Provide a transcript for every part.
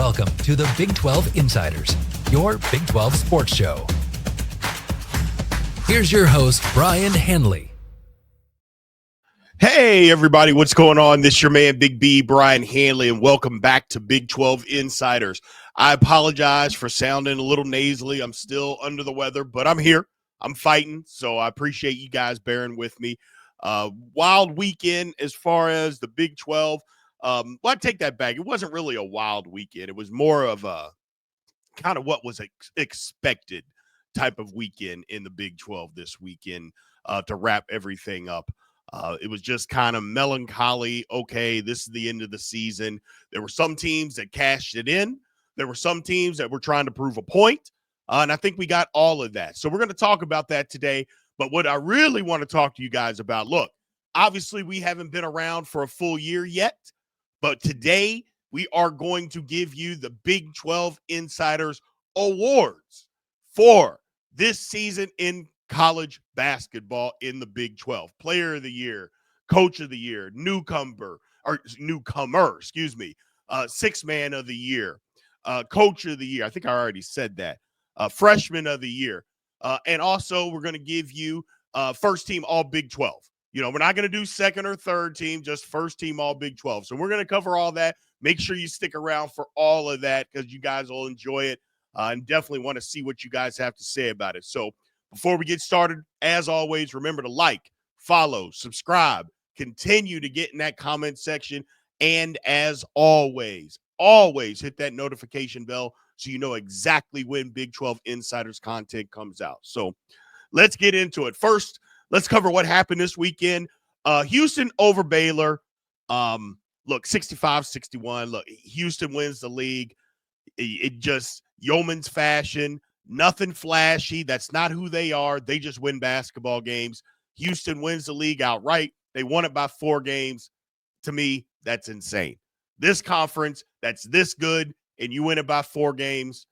Welcome to the Big 12 Insiders, your Big 12 sports show. Here's your host, Brian Hanley. Hey, everybody, what's going on? This is your man, Big B, Brian Hanley, and welcome back to Big 12 Insiders. I apologize for sounding a little nasally. I'm still under the weather, but I'm here. I'm fighting, so I appreciate you guys bearing with me. Wild weekend as far as the Big 12. Well, I take that back. It wasn't really a wild weekend. It was more of a kind of what was expected type of weekend in the Big 12 this weekend to wrap everything up. It was just kind of melancholy. Okay, this is the end of the season. There were some teams that cashed it in. There were some teams that were trying to prove a point. And I think we got all of that. So we're going to talk about that today. But what I really want to talk to you guys about, look, obviously we haven't been around for a full year yet. But today we are going to give you the Big 12 Insiders Awards for this season in college basketball in the Big 12. Player of the Year, Coach of the Year, newcomer, Sixth Man of the Year, Coach of the Year. I think I already said that. Freshman of the Year. And also we're going to give you first team all Big 12. You know, we're not going to do second or third team, just first team all Big 12. So we're going to cover all that. Make sure you stick around for all of that because you guys will enjoy it and definitely want to see what you guys have to say about it. So before we get started, as always, remember to like, follow, subscribe, continue to get in that comment section. And as always hit that notification bell so you know exactly when Big 12 Insiders content comes out. So let's get into it. First, let's cover what happened this weekend. Houston over Baylor. Look, 65-61. Look, Houston wins the league. It just yeoman's fashion. Nothing flashy. That's not who they are. They just win basketball games. Houston wins the league outright. They won it by 4 games. To me, that's insane. This conference that's this good, and you win it by 4 games,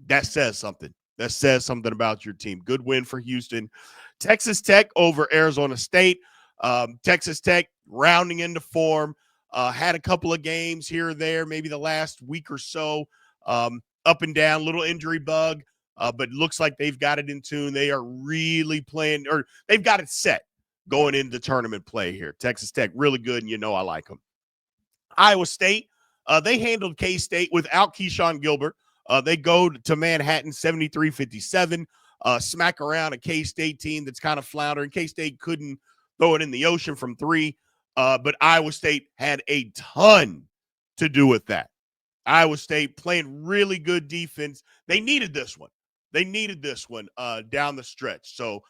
that says something. That says something about your team. Good win for Houston. Texas Tech over Arizona State. Texas Tech rounding into form. Had a couple of games here or there, maybe the last week or so, up and down, little injury bug, but looks like they've got it in tune. They are really playing, or they've got it set going into tournament play here. Texas Tech, really good, and you know I like them. Iowa State, they handled K-State without Keyshawn Gilbert. They go to Manhattan 73-57, smack around a K-State team that's kind of floundering. K-State couldn't throw it in the ocean from 3, but Iowa State had a ton to do with that. Iowa State playing really good defense. They needed this one. Down the stretch. So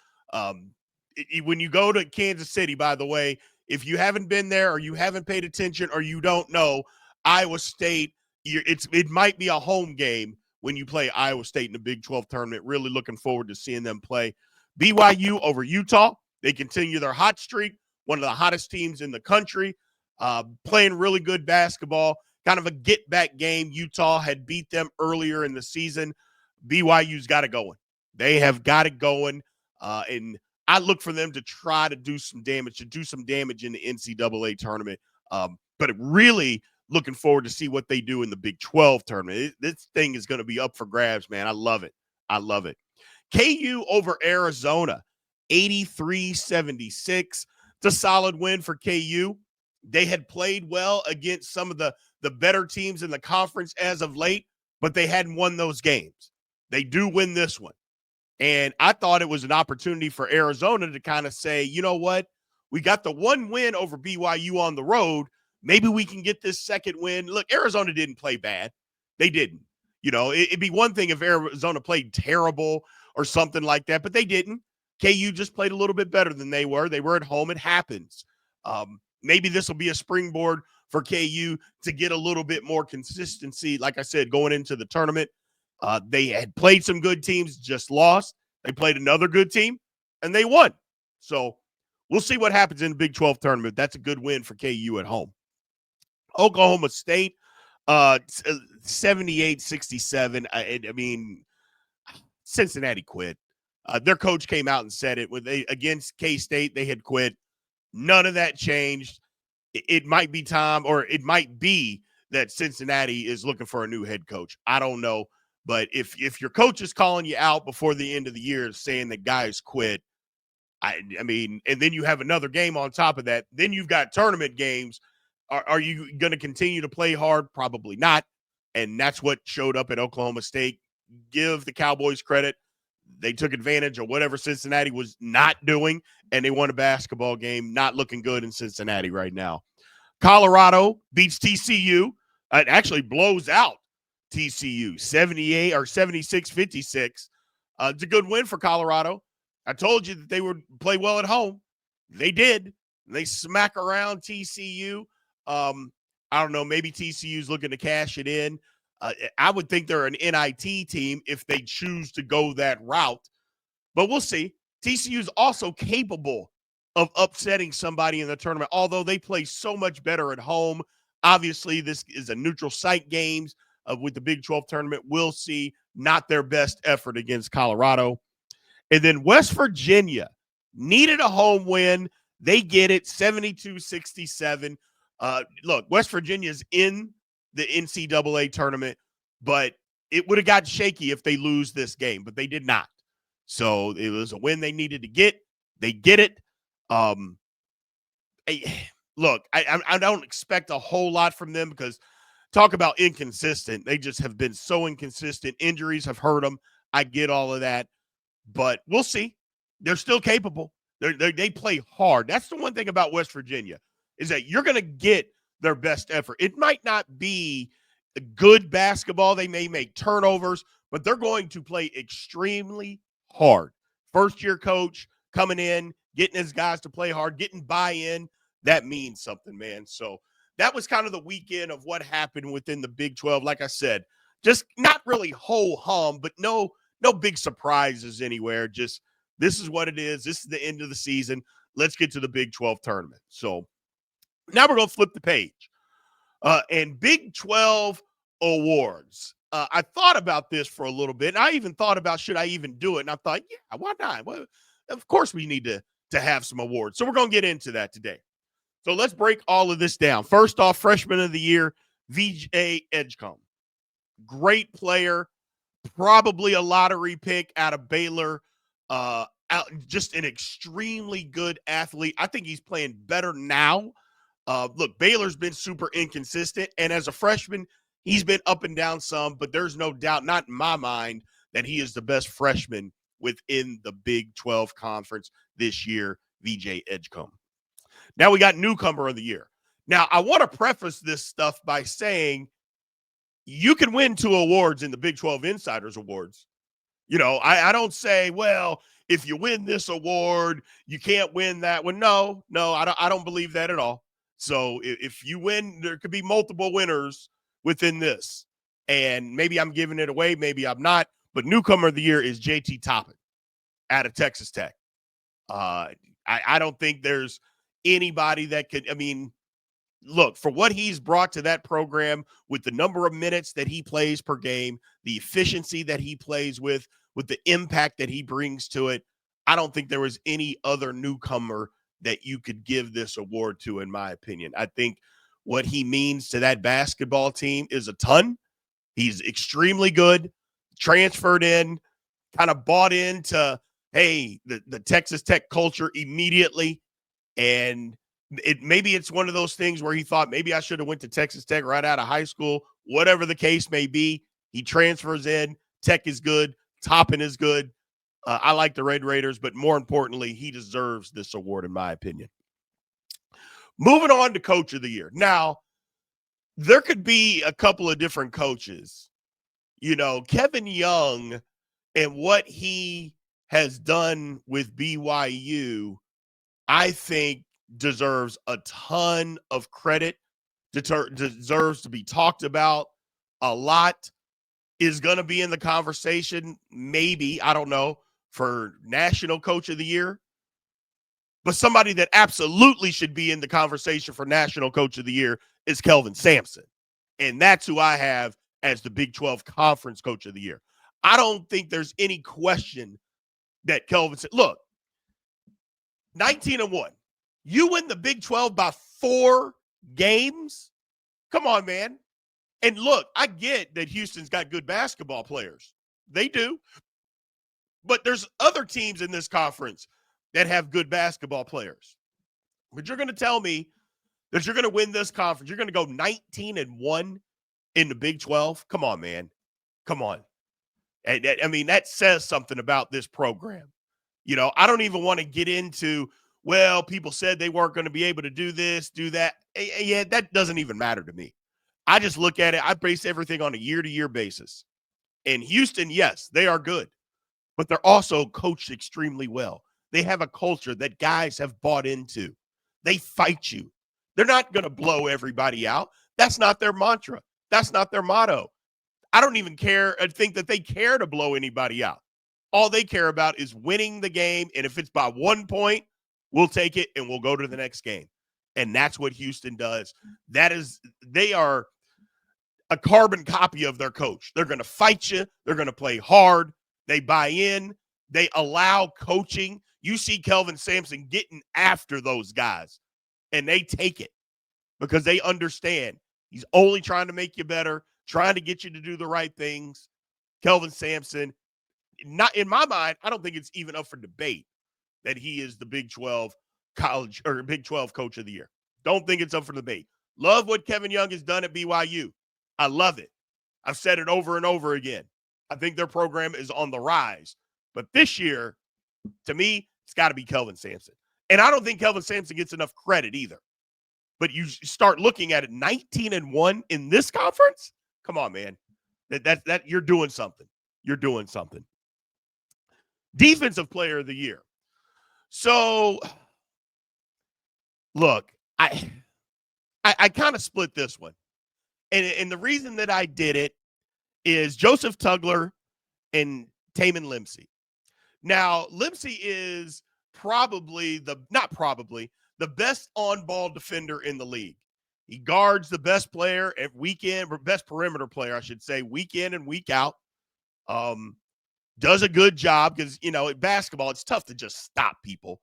when you go to Kansas City, by the way, if you haven't been there or you haven't paid attention or you don't know, Iowa State, it might be a home game when you play Iowa State in the Big 12 tournament. Really looking forward to seeing them play. BYU over Utah. They continue their hot streak, one of the hottest teams in the country, playing really good basketball, kind of a get-back game. Utah had beat them earlier in the season. BYU's got it going. They have got it going, and I look for them to try to do some damage in the NCAA tournament, but really looking forward to see what they do in the Big 12 tournament. This thing is going to be up for grabs, man. I love it. KU over Arizona, 83-76. It's a solid win for KU. They had played well against some of the better teams in the conference as of late, but they hadn't won those games. They do win this one. And I thought it was an opportunity for Arizona to kind of say, you know what? We got the one win over BYU on the road. Maybe we can get this second win. Look, Arizona didn't play bad. They didn't. You know, it'd be one thing if Arizona played terrible or something like that, but they didn't. KU just played a little bit better than they were. They were at home. It happens. Maybe this will be a springboard for KU to get a little bit more consistency. Like I said, going into the tournament, they had played some good teams, just lost. They played another good team, and they won. So we'll see what happens in the Big 12 tournament. That's a good win for KU at home. Oklahoma State, 78-67. I mean, Cincinnati quit. Their coach came out and said it against K-State. They had quit. None of that changed. It might be time, or it might be that Cincinnati is looking for a new head coach. I don't know. But if your coach is calling you out before the end of the year saying that guys quit, I mean, and then you have another game on top of that, then you've got tournament games. Are you going to continue to play hard? Probably not. And that's what showed up at Oklahoma State. Give the Cowboys credit. They took advantage of whatever Cincinnati was not doing, and they won a basketball game. Not looking good in Cincinnati right now. Colorado beats TCU. It actually blows out TCU 78 or 76-56. It's a good win for Colorado. I told you that they would play well at home. They did. They smack around TCU. I don't know. Maybe TCU's looking to cash it in. I would think they're an NIT team if they choose to go that route. But we'll see. TCU's also capable of upsetting somebody in the tournament, although they play so much better at home. Obviously, this is a neutral site games with the Big 12 tournament. We'll see. Not their best effort against Colorado. And then West Virginia needed a home win. They get it, 72-67. Look, West Virginia's in the NCAA tournament, but it would have gotten shaky if they lose this game, but they did not. So it was a win they needed to get. They get it. Look, I don't expect a whole lot from them because talk about inconsistent. They just have been so inconsistent. Injuries have hurt them. I get all of that. But we'll see. They're still capable. They play hard. That's the one thing about West Virginia is that you're going to get their best effort. It might not be a good basketball. They may make turnovers, but they're going to play extremely hard. First-year coach coming in, getting his guys to play hard, getting buy-in. That means something, man. So that was kind of the weekend of what happened within the Big 12. Like I said, just not really ho-hum, but no big surprises anywhere. Just this is what it is. This is the end of the season. Let's get to the Big 12 tournament. So now we're going to flip the page. And Big 12 awards. I thought about this for a little bit. And I even thought about, should I even do it? And I thought, yeah, why not? Well, of course we need to have some awards. So we're going to get into that today. So let's break all of this down. First off, Freshman of the Year, VJ Edgecombe. Great player. Probably a lottery pick out of Baylor. Just an extremely good athlete. I think he's playing better now. Look, Baylor's been super inconsistent, and as a freshman, he's been up and down some, but there's no doubt, not in my mind, that he is the best freshman within the Big 12 conference this year, VJ Edgecombe. Now we got Newcomer of the Year. Now, I want to preface this stuff by saying you can win 2 awards in the Big 12 Insiders Awards. You know, I don't say, well, if you win this award, you can't win that one. No, I don't believe that at all. So if you win, there could be multiple winners within this. And maybe I'm giving it away, maybe I'm not. But Newcomer of the Year is JT Toppin out of Texas Tech. I don't think there's anybody that could, I mean, look, for what he's brought to that program with the number of minutes that he plays per game, the efficiency that he plays with the impact that he brings to it, I don't think there was any other newcomer that you could give this award to, in my opinion. I think what he means to that basketball team is a ton. He's extremely good, transferred in, kind of bought into, hey, the Texas Tech culture immediately. And maybe it's one of those things where he thought maybe I should have went to Texas Tech right out of high school. Whatever the case may be, he transfers in. Tech is good. Toppin is good. I like the Red Raiders, but more importantly, he deserves this award in my opinion. Moving on to Coach of the Year. Now, there could be a couple of different coaches. You know, Kevin Young and what he has done with BYU, I think deserves a ton of credit, deserves to be talked about a lot, is going to be in the conversation, maybe, I don't know, for National Coach of the Year. But somebody that absolutely should be in the conversation for National Coach of the Year is Kelvin Sampson. And that's who I have as the Big 12 Conference Coach of the Year. I don't think there's any question that Kelvin said, look, 19-1. You win the Big 12 by 4 games? Come on, man. And look, I get that Houston's got good basketball players. They do. But there's other teams in this conference that have good basketball players. But you're going to tell me that you're going to win this conference. You're going to go 19-1 in the Big 12. Come on, man. Come on. I mean, that says something about this program. You know, I don't even want to get into, well, people said they weren't going to be able to do this, do that. Yeah, that doesn't even matter to me. I just look at it. I base everything on a year-to-year basis. And Houston, yes, they are good, but they're also coached extremely well. They have a culture that guys have bought into. They fight you. They're not going to blow everybody out. That's not their mantra. That's not their motto. I don't even care and think that they care to blow anybody out. All they care about is winning the game. And if it's by 1 point, we'll take it and we'll go to the next game. And that's what Houston does. They are a carbon copy of their coach. They're going to fight you. They're going to play hard. They buy in. They allow coaching. You see Kelvin Sampson getting after those guys, and they take it because they understand he's only trying to make you better, trying to get you to do the right things. Kelvin Sampson, not in my mind, I don't think it's even up for debate that he is the Big 12 college or Big 12 coach of the year. Don't think it's up for debate. Love what Kevin Young has done at BYU. I love it. I've said it over and over again. I think their program is on the rise. But this year, to me, it's got to be Kelvin Sampson. And I don't think Kelvin Sampson gets enough credit either. But you start looking at it, 19-1 in this conference? Come on, man. That you're doing something. You're doing something. Defensive player of the year. So, look, I kind of split this one. And the reason that I did it is Joseph Tugler and Tamin Lipsey. Now, Lipsey is the best on-ball defender in the league. He guards the best player at best perimeter player, I should say, week in and week out. Does a good job because, at basketball, it's tough to just stop people,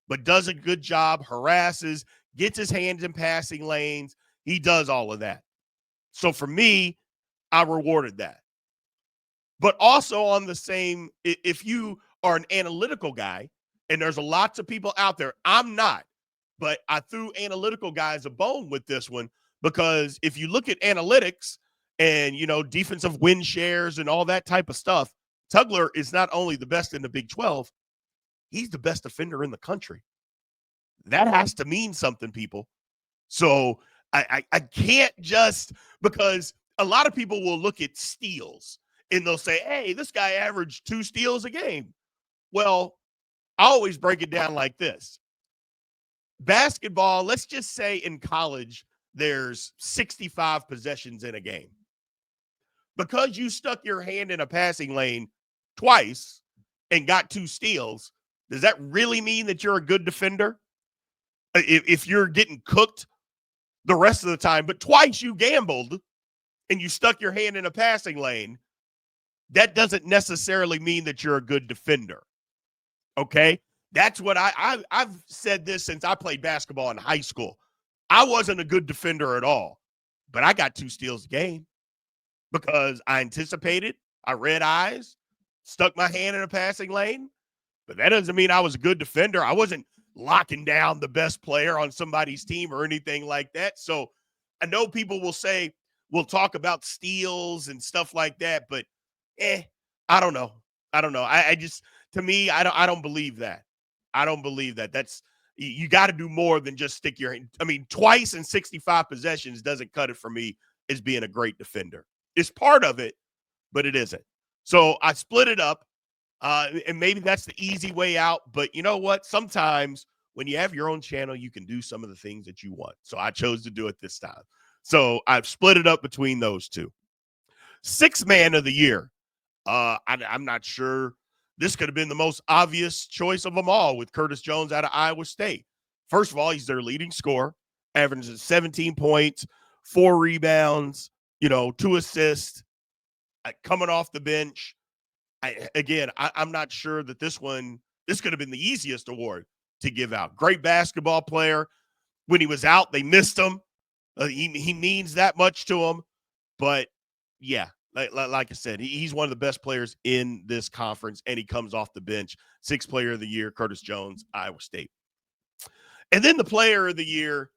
but does a good job, harasses, gets his hands in passing lanes. He does all of that. So for me, I rewarded that. But also on the same, if you are an analytical guy, and there's lots of people out there, I'm not, but I threw analytical guys a bone with this one because if you look at analytics and, defensive win shares and all that type of stuff, Tugler is not only the best in the Big 12, he's the best defender in the country. That has to mean something, people. So I can't just, because a lot of people will look at steals and they'll say, hey, this guy averaged 2 steals a game. Well, I always break it down like this. Basketball, let's just say in college, there's 65 possessions in a game. Because you stuck your hand in a passing lane twice and got 2 steals, does that really mean that you're a good defender? If you're getting cooked the rest of the time, but twice you gambled and you stuck your hand in a passing lane, that doesn't necessarily mean that you're a good defender. Okay? That's what I've said this since I played basketball in high school. I wasn't a good defender at all, but I got 2 steals a game because I anticipated, I read eyes, stuck my hand in a passing lane, but that doesn't mean I was a good defender. I wasn't locking down the best player on somebody's team or anything like that. So I know people will say, we'll talk about steals and stuff like that, but I don't know. I just, to me, I don't believe that. I don't believe that. That's, you got to do more than just stick your hand. I mean, twice in 65 possessions doesn't cut it for me as being a great defender. It's part of it, but it isn't. So I split it up, and maybe that's the easy way out. But you know what? Sometimes when you have your own channel, you can do some of the things that you want. So I chose to do it this time. So I've split it up between those two. 6th man of the year. I'm not sure. This could have been the most obvious choice of them all with Curtis Jones out of Iowa State. First of all, he's their leading scorer, averages 17 points, 4 rebounds, 2 assists, coming off the bench. I'm not sure that this could have been the easiest award to give out. Great basketball player. When he was out, they missed him. He means that much to him. But, yeah, like I said, he's one of the best players in this conference, and he comes off the bench. 6th player of the year, Curtis Jones, Iowa State. And then the player of the year,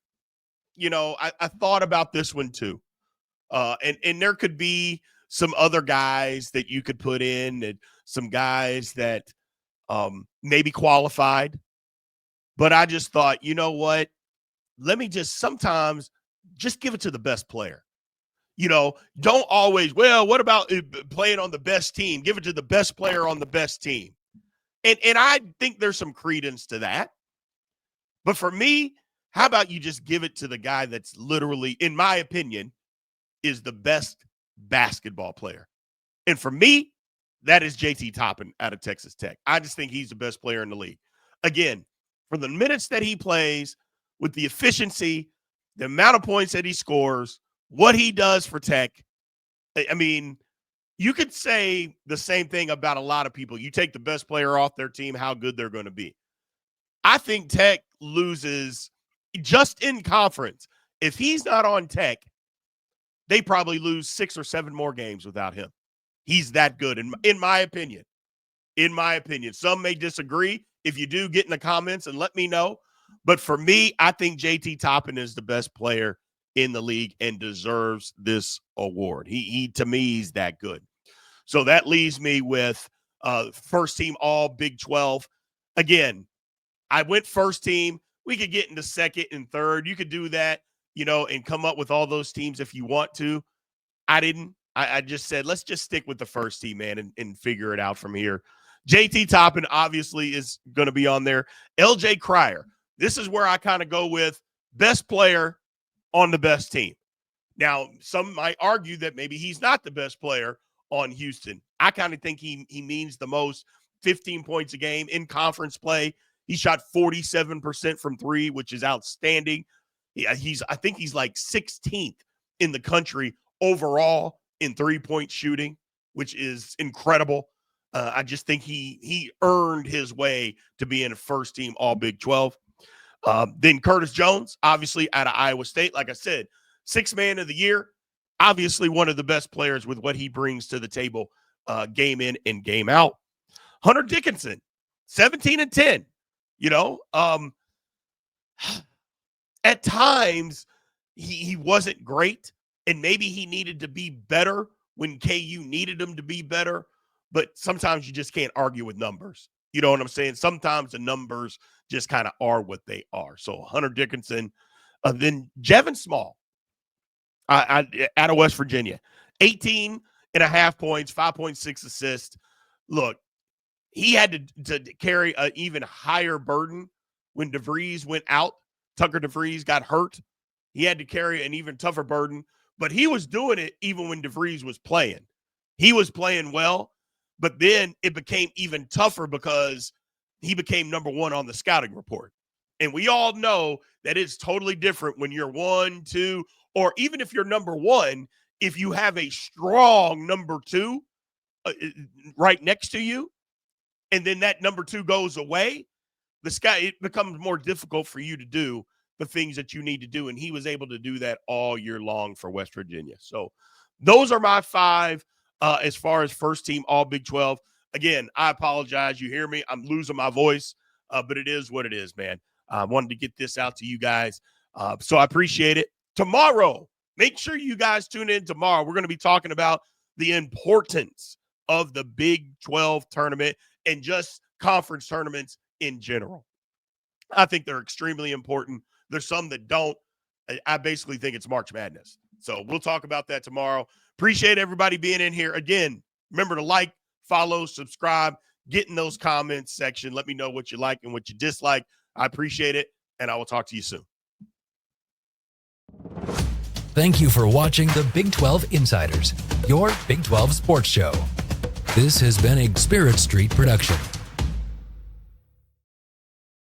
I thought about this one too. And there could be some other guys that you could put in, and some guys that maybe qualified. But I just thought, you know what? Let me sometimes just give it to the best player. Don't always, well, what about playing on the best team? Give it to the best player on the best team. And I think there's some credence to that. But for me, how about you just give it to the guy that's literally, in my opinion, is the best basketball player? And for me, that is JT Toppin out of Texas Tech. I just think he's the best player in the league. Again, for the minutes that he plays, with the efficiency, the amount of points that he scores, what he does for Tech. I mean, you could say the same thing about a lot of people. You take the best player off their team, how good they're going to be. I think Tech loses just in conference. If he's not on Tech, they probably lose 6 or 7 more games without him. He's that good, in my opinion. In my opinion. Some may disagree. If you do, get in the comments and let me know. But for me, I think JT Toppin is the best player in the league and deserves this award. He to me, he's that good. So that leaves me with first team all Big 12. Again, I went first team. We could get into second and third. You could do that, and come up with all those teams if you want to. I didn't. I just said, let's just stick with the first team, man, and figure it out from here. JT Toppin obviously is going to be on there. LJ Cryer. This is where I kind of go with best player on the best team. Now, some might argue that maybe he's not the best player on Houston. I kind of think he means the most. 15 points a game in conference play. He shot 47% from 3, which is outstanding. I think he's like 16th in the country overall in 3-point shooting, which is incredible. I just think he earned his way to be in a first team all Big 12. Then Curtis Jones, obviously out of Iowa State. Like I said, 6th man of the year, obviously one of the best players with what he brings to the table game in and game out. Hunter Dickinson, 17-10. At times he wasn't great, and maybe he needed to be better when KU needed him to be better. But sometimes you just can't argue with numbers. You know what I'm saying? Sometimes the numbers just kind of are what they are. So Hunter Dickinson, then Jevin Small, out of West Virginia, 18.5 points, 5.6 assists. Look, he had to carry an even higher burden when DeVries went out. Tucker DeVries got hurt. He had to carry an even tougher burden, but he was doing it even when DeVries was playing. He was playing well, but then it became even tougher because he became number 1 on the scouting report. And we all know that it's totally different when you're 1, 2, or even if you're number 1, if you have a strong number 2 right next to you, and then that number 2 goes away, it becomes more difficult for you to do the things that you need to do. And he was able to do that all year long for West Virginia. So those are my 5 as far as first team all Big 12. Again, I apologize. You hear me? I'm losing my voice, but it is what it is, man. I wanted to get this out to you guys. So I appreciate it. Tomorrow, make sure you guys tune in tomorrow. We're going to be talking about the importance of the Big 12 tournament and just conference tournaments in general. I think they're extremely important. There's some that don't. I basically think it's March Madness. So we'll talk about that tomorrow. Appreciate everybody being in here. Again, remember to like, follow, subscribe, get in those comments section. Let me know what you like and what you dislike. I appreciate it, and I will talk to you soon. Thank you for watching the Big 12 Insiders, your Big 12 sports show. This has been a Spirit Street production.